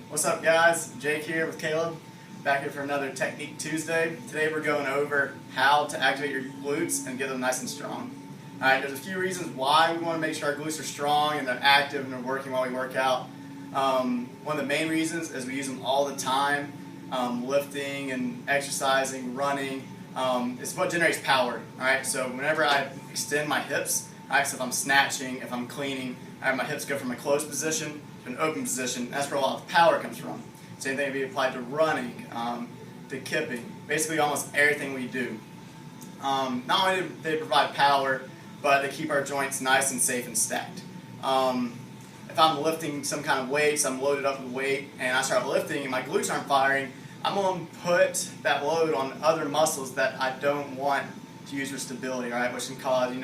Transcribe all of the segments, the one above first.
What's up, guys? Jake here with Caleb, back here for another Technique Tuesday. Today we're going over how to activate your glutes and get them nice and strong. Alright, there's a few reasons why we want to make sure our glutes are strong and they're active and they're working while we work out. One of the main reasons is we use them all the time, lifting and exercising, running. It's what generates power. Alright, so whenever I extend my hips, alright, so if I'm snatching, if I'm cleaning, my hips go from a closed position to an open position. That's where a lot of power comes from. Same thing would be applied to running, to kipping, basically almost everything we do. Not only do they provide power, but they keep our joints nice and safe and stacked. If I'm lifting some kind of weights, I'm loaded up with weight, and I start lifting and my glutes aren't firing, I'm going to put that load on other muscles that I don't want to use for stability, right? Which can cause,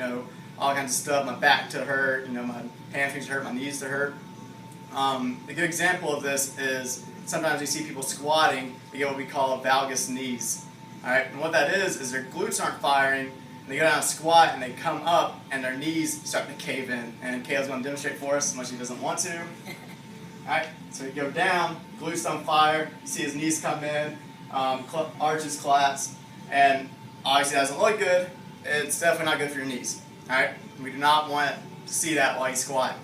all kinds of stuff, my back to hurt, my hamstrings to hurt, my knees to hurt. A good example of this is sometimes you see people squatting, they get what we call valgus knees. Alright, and what that is their glutes aren't firing, and they go down a squat and they come up and their knees start to cave in. And Caleb's going to demonstrate for us, unless he doesn't want to. Alright, so you go down, glutes on fire, you see his knees come in, arches collapse, and obviously it doesn't look good. It's definitely not good for your knees. Alright, we do not want to see that while you squat.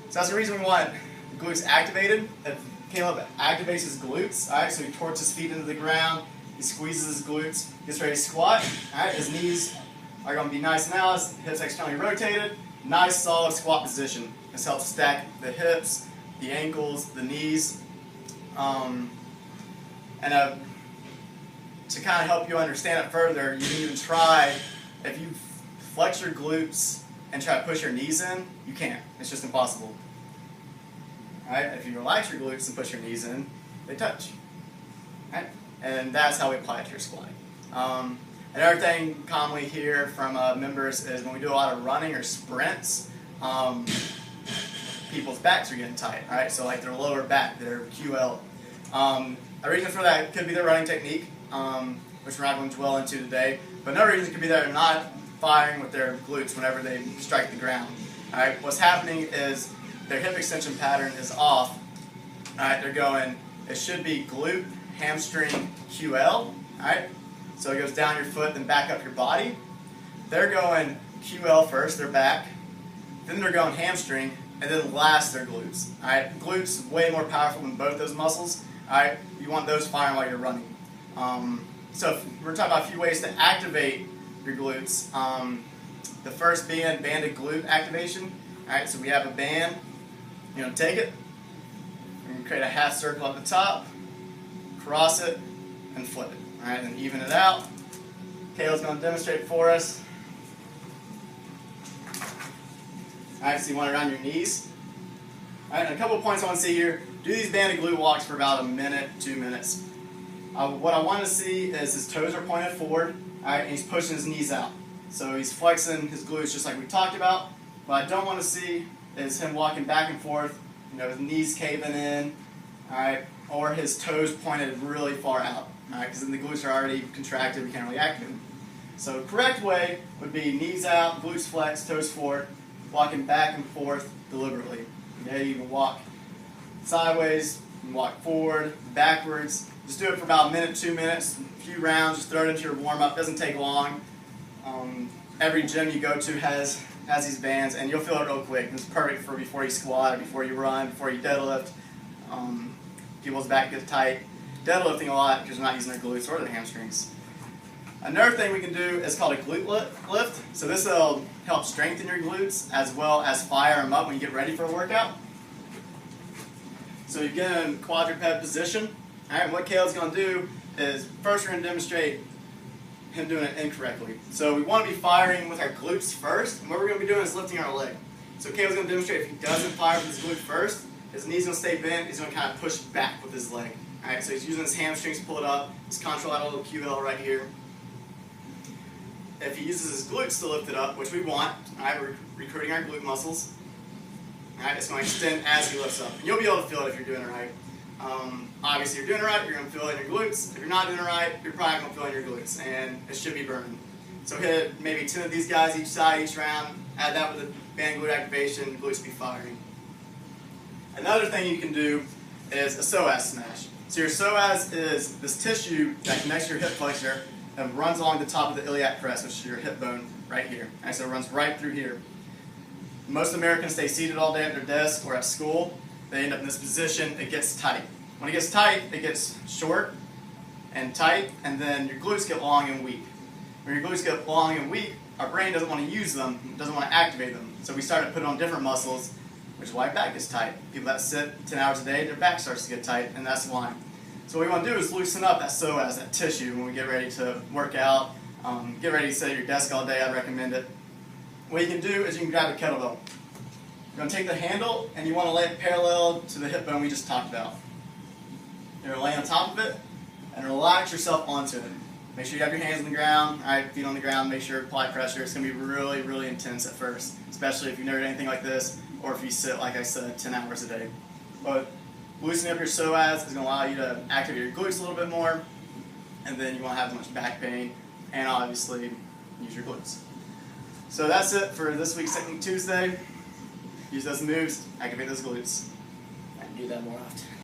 So that's the reason we want glutes activated. If Caleb activates his glutes, alright, so he torques his feet into the ground, he squeezes his glutes, gets ready to squat, alright, his knees are going to be nice and out, hips externally rotated, nice solid squat position. This helps stack the hips, the ankles, the knees, and to kind of help you understand it further, you can even try, if you flex your glutes and try to push your knees in, you can't. It's just impossible. Alright, if you relax your glutes and push your knees in, they touch. Right? And that's how we apply it to your squatting. Another thing commonly hear from members is when we do a lot of running or sprints, people's backs are getting tight. Alright, so like their lower back, their QL. A reason for that could be their running technique, which we're not going to dwell into today. But another reason could be they're not firing with their glutes whenever they strike the ground. Alright, what's happening is their hip extension pattern is off. Alright, they're going, it should be glute, hamstring, QL. Alright, so it goes down your foot, then back up your body. They're going QL first, their back, then they're going hamstring, and then last their glutes. Alright, glutes way more powerful than both those muscles. Alright, you want those firing while you're running. So we're talking about a few ways to activate your glutes. The first being banded glute activation. Alright, so we have a band. You're going to take it, you're going to create a half circle at the top, cross it, and flip it. Alright, then even it out. Caleb's going to demonstrate for us. Alright, so you want it around your knees. Alright, and a couple of points I want to see here. Do these banded glute walks for about a minute, 2 minutes. What I want to see is his toes are pointed forward, alright, and he's pushing his knees out. So he's flexing his glutes just like we talked about. What I don't want to see is him walking back and forth, his knees caving in, alright, or his toes pointed really far out, alright, because then the glutes are already contracted, we can't really activate them. So the correct way would be knees out, glutes flex, toes forward, walking back and forth deliberately. Okay, you can walk sideways, you can walk forward, backwards. Just do it for about a minute, 2 minutes, a few rounds, just throw it into your warm-up, doesn't take long. Every gym you go to has these bands, and you'll feel it real quick. It's perfect for before you squat, or before you run, before you deadlift. People's back gets tight. Deadlifting a lot because they're not using their glutes or their hamstrings. Another thing we can do is called a glute lift. So this will help strengthen your glutes as well as fire them up when you get ready for a workout. So you get in quadruped position. Alright, what Caleb's going to do is, first we're going to demonstrate him doing it incorrectly. So we want to be firing with our glutes first, and what we're going to be doing is lifting our leg. So Caleb's going to demonstrate if he doesn't fire with his glute first, his knee's going to stay bent, he's going to kind of push back with his leg. Alright, so he's using his hamstrings to pull it up, his contralateral QL right here. If he uses his glutes to lift it up, which we want, alright, we're recruiting our glute muscles. Alright, it's going to extend as he lifts up. And you'll be able to feel it if you're doing it right. Obviously, if you're doing it right, you're going to feel it in your glutes. If you're not doing it right, you're probably going to feel it in your glutes, and it should be burning. So hit maybe 2 of these guys each side, each round. Add that with a band glute activation, glutes be firing. Another thing you can do is a psoas smash. So your psoas is this tissue that connects to your hip flexor and runs along the top of the iliac crest, which is your hip bone right here. And so it runs right through here. Most Americans stay seated all day at their desk or at school. They end up in this position. It gets tight. When it gets tight, it gets short and tight, and then your glutes get long and weak. When your glutes get long and weak, our brain doesn't want to use them, doesn't want to activate them. So we start to put on different muscles, which is why back gets tight. People that sit 10 hours a day, their back starts to get tight, and that's why. So what we want to do is loosen up that psoas, that tissue, when we get ready to work out, get ready to sit at your desk all day. I'd recommend it. What you can do is you can grab a kettlebell. You're going to take the handle and you want to lay it parallel to the hip bone we just talked about. You're going to lay on top of it and relax yourself onto it. Make sure you have your hands on the ground, all right, feet on the ground. Make sure you apply pressure. It's going to be really, really intense at first, especially if you've never done anything like this or if you sit, like I said, 10 hours a day. But loosening up your psoas is going to allow you to activate your glutes a little bit more, and then you won't have as much back pain and obviously use your glutes. So that's it for this week's Technique Tuesday. Use those moves, activate those glutes. I can do that more often.